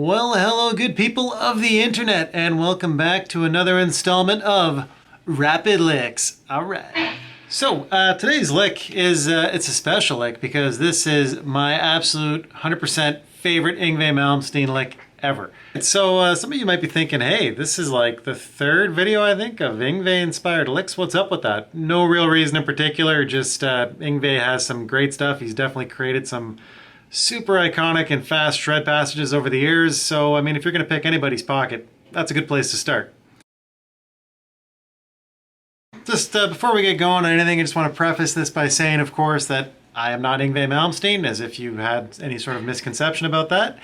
Well, hello good people of the internet, and welcome back to another installment of Rapid Licks. All right. So today's lick is, it's a special lick because this is my absolute 100% favorite Yngwie Malmsteen lick ever. So some of you might be thinking, hey, this is like the third video, I think, of Yngwie inspired licks. What's up with that? No real reason in particular, just Yngwie has some great stuff. He's definitely created some super iconic and fast shred passages over the years. So, I mean, if you're going to pick anybody's pocket, that's a good place to start. Just before we get going on anything, I just want to preface this by saying, of course, that I am not Yngwie Malmsteen, as if you had any sort of misconception about that.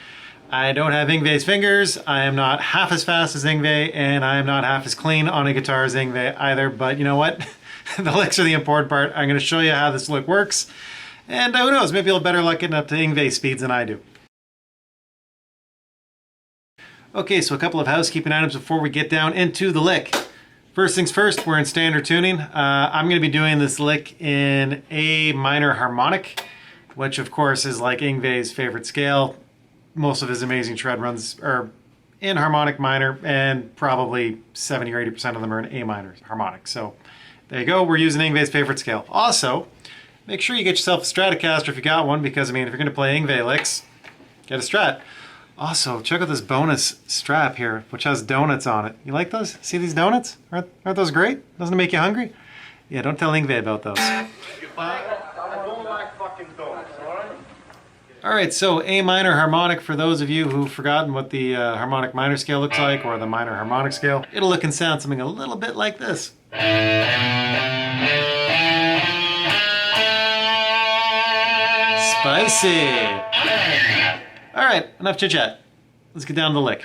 I don't have Yngwie's fingers, I am not half as fast as Yngwie, and I am not half as clean on a guitar as Yngwie either, but you know what? The licks are the important part. I'm going to show you how this lick works. And who knows, maybe you'll have better luck getting up to Yngwie speeds than I do. Okay, so a couple of housekeeping items before we get down into the lick. First things first, we're in standard tuning. I'm going to be doing this lick in A minor harmonic, which of course is like Yngwie's favorite scale. Most of his amazing shred runs are in harmonic minor, and probably 70 or 80% of them are in A minor harmonic. So there you go, we're using Yngwie's favorite scale. Also, make sure you get yourself a Stratocaster if you got one, because I mean, if you're going to play Yngwie licks, get a Strat. Also, check out this bonus strap here, which has donuts on it. You like those? See these donuts? Aren't those great? Doesn't it make you hungry? Yeah, don't tell Yngwie about those. I don't like fucking donuts, alright? Alright, so A minor harmonic, for those of you who've forgotten what the harmonic minor scale looks like, or the minor harmonic scale, it'll look and sound something a little bit like this. Spicy! Alright, enough chit chat. Let's get down to the lick.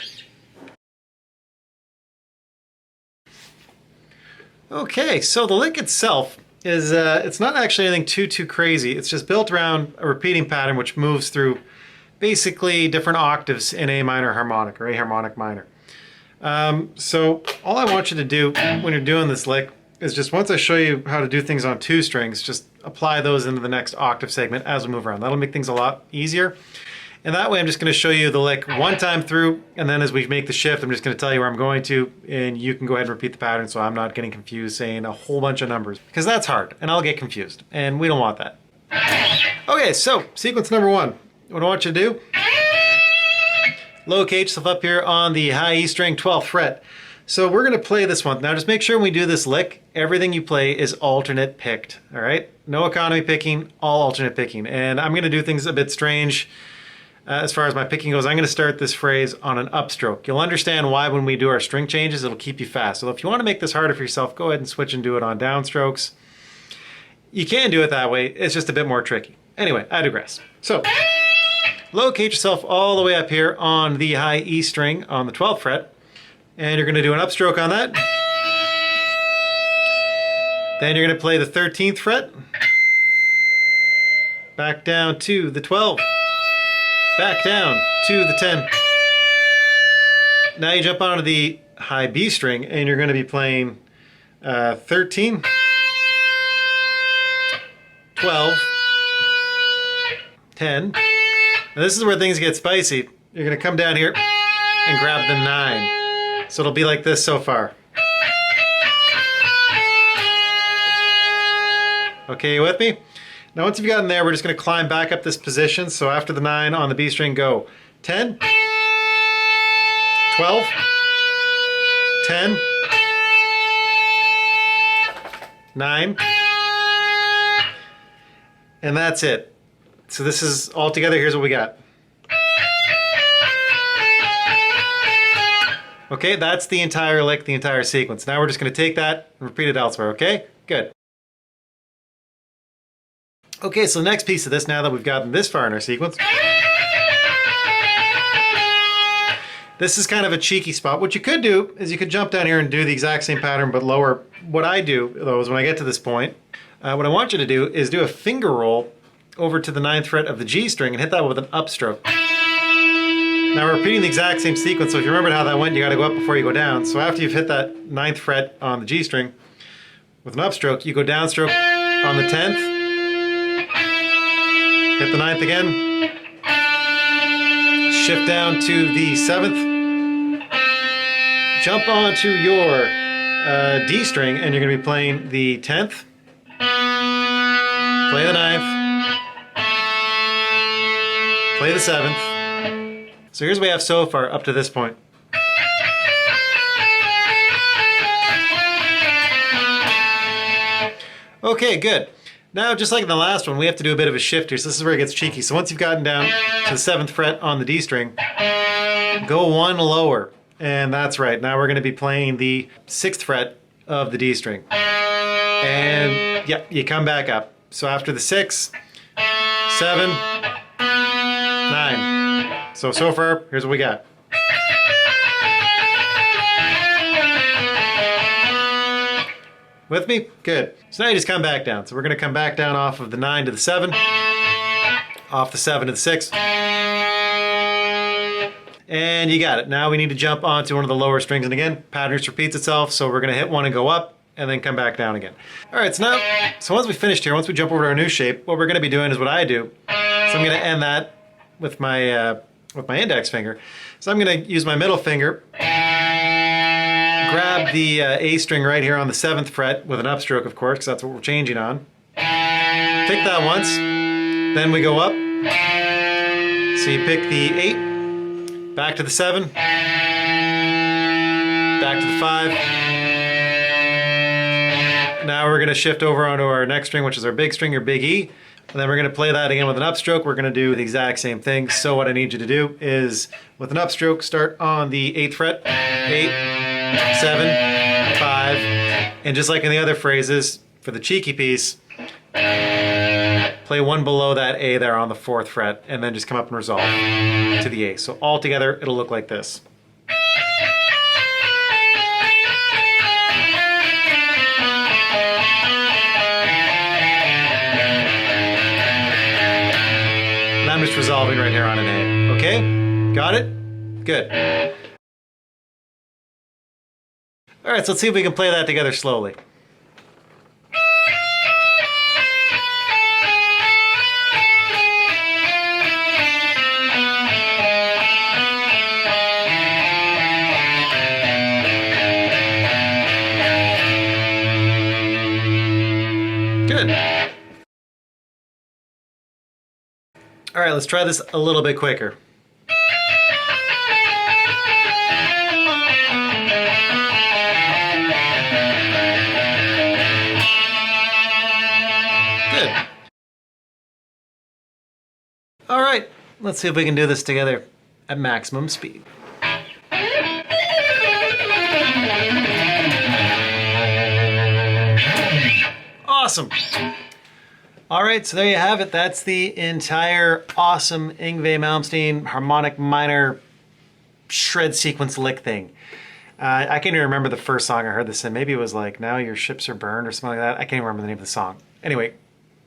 Okay, so the lick itself is, it's not actually anything too crazy. It's just built around a repeating pattern which moves through basically different octaves in A minor harmonic, or A harmonic minor. So all I want you to do when you're doing this lick is just, once I show you how to do things on two strings, just apply those into the next octave segment as we move around. That'll make things a lot easier. And that way I'm just going to show you the lick one time through, and then as we make the shift, I'm just going to tell you where I'm going to, and you can go ahead and repeat the pattern so I'm not getting confused saying a whole bunch of numbers, because that's hard, and I'll get confused, and we don't want that. Okay, so sequence number one. What I want you to do, locate yourself up here on the high E string, 12th fret. So we're going to play this one. Now just make sure when we do this lick, everything you play is alternate picked, all right? No economy picking, all alternate picking. And I'm going to do things a bit strange as far as my picking goes. I'm going to start this phrase on an upstroke. You'll understand why when we do our string changes, it'll keep you fast. So if you want to make this harder for yourself, go ahead and switch and do it on downstrokes. You can do it that way, it's just a bit more tricky. Anyway, I digress. So, locate yourself all the way up here on the high E string on the 12th fret. And you're going to do an upstroke on that. Then you're going to play the 13th fret. Back down to the 12. Back down to the 10. Now you jump onto the high B string and you're going to be playing 13, 12, 10. Now this is where things get spicy. You're going to come down here and grab the 9. So it'll be like this so far. Okay, you with me? Now once you've gotten there, we're just going to climb back up this position. So after the 9 on the B string, go 10, 12, 10, 9, and that's it. So this is all together. Here's what we got. Okay, that's the entire lick, the entire sequence. Now we're just going to take that and repeat it elsewhere, okay? Good. Okay, so the next piece of this, now that we've gotten this far in our sequence, this is kind of a cheeky spot. What you could do is you could jump down here and do the exact same pattern but lower. What I do, though, is when I get to this point, what I want you to do is do a finger roll over to the 9th fret of the G string and hit that with an upstroke. Now we're repeating the exact same sequence, so if you remember how that went, you got to go up before you go down. So after you've hit that 9th fret on the G string with an upstroke, you go downstroke on the 10th, hit the 9th again, shift down to the 7th, jump onto your D string, and you're going to be playing the 10th, play the 9th, play the 7th. So here's what we have so far up to this point. Okay, good. Now, just like in the last one, we have to do a bit of a shift here. So this is where it gets cheeky. So once you've gotten down to the 7th fret on the D string, go one lower. And that's right. Now we're going to be playing the 6th fret of the D string. And yeah, you come back up. So after the 6, 7, 9. So far, here's what we got. With me? Good. So now you just come back down. So we're going to come back down off of the 9 to the 7, off the 7 to the 6. And you got it. Now we need to jump onto one of the lower strings. And again, pattern just repeats itself. So we're going to hit one and go up and then come back down again. All right, so once we finished here, once we jump over to our new shape, what we're going to be doing is what I do. So I'm going to end that with my index finger. So I'm going to use my middle finger, grab the A string right here on the 7th fret with an upstroke, of course, because that's what we're changing on. Pick that once, then we go up. So you pick the 8, back to the 7, back to the 5. Now we're going to shift over onto our next string, which is our big string, or big E. And then we're going to play that again with an upstroke. We're going to do the exact same thing. So what I need you to do is, with an upstroke, start on the 8th fret. 8, 7, 5. And just like in the other phrases, for the cheeky piece, play one below that A there on the 4th fret, and then just come up and resolve to the A. So all together, it'll look like this. I'm just resolving right here on an A. Okay? Got it? Good. All right, so let's see if we can play that together slowly. Good. All right, let's try this a little bit quicker. Good. All right, let's see if we can do this together at maximum speed. Awesome. All right, so there you have it. That's the entire awesome Yngwie Malmsteen harmonic minor shred sequence lick thing. I can't even remember the first song I heard this in. Maybe it was like, Now Your Ships Are Burned or something like that. I can't even remember the name of the song. Anyway,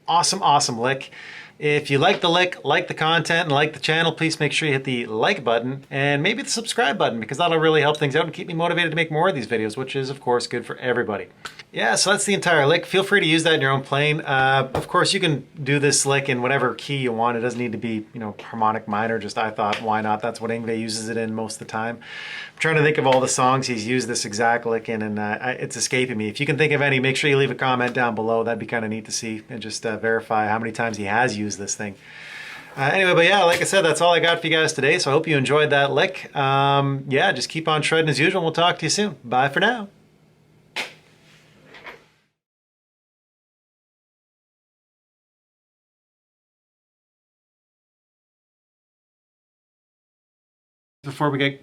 awesome lick. If you like the lick, like the content, and like the channel, please make sure you hit the like button and maybe the subscribe button, because that'll really help things out and keep me motivated to make more of these videos, which is, of course, good for everybody. Yeah, so that's the entire lick. Feel free to use that in your own playing. Of course, you can do this lick in whatever key you want. It doesn't need to be, harmonic minor. Just I thought, why not? That's what Yngwie uses it in most of the time. I'm trying to think of all the songs he's used this exact lick in, and it's escaping me. If you can think of any, make sure you leave a comment down below. That'd be kind of neat to see, and just verify how many times he has used this thing. Anyway, but yeah, like I said, that's all I got for you guys today. So I hope you enjoyed that lick. Yeah, just keep on shredding as usual. We'll talk to you soon. Bye for now. Before we get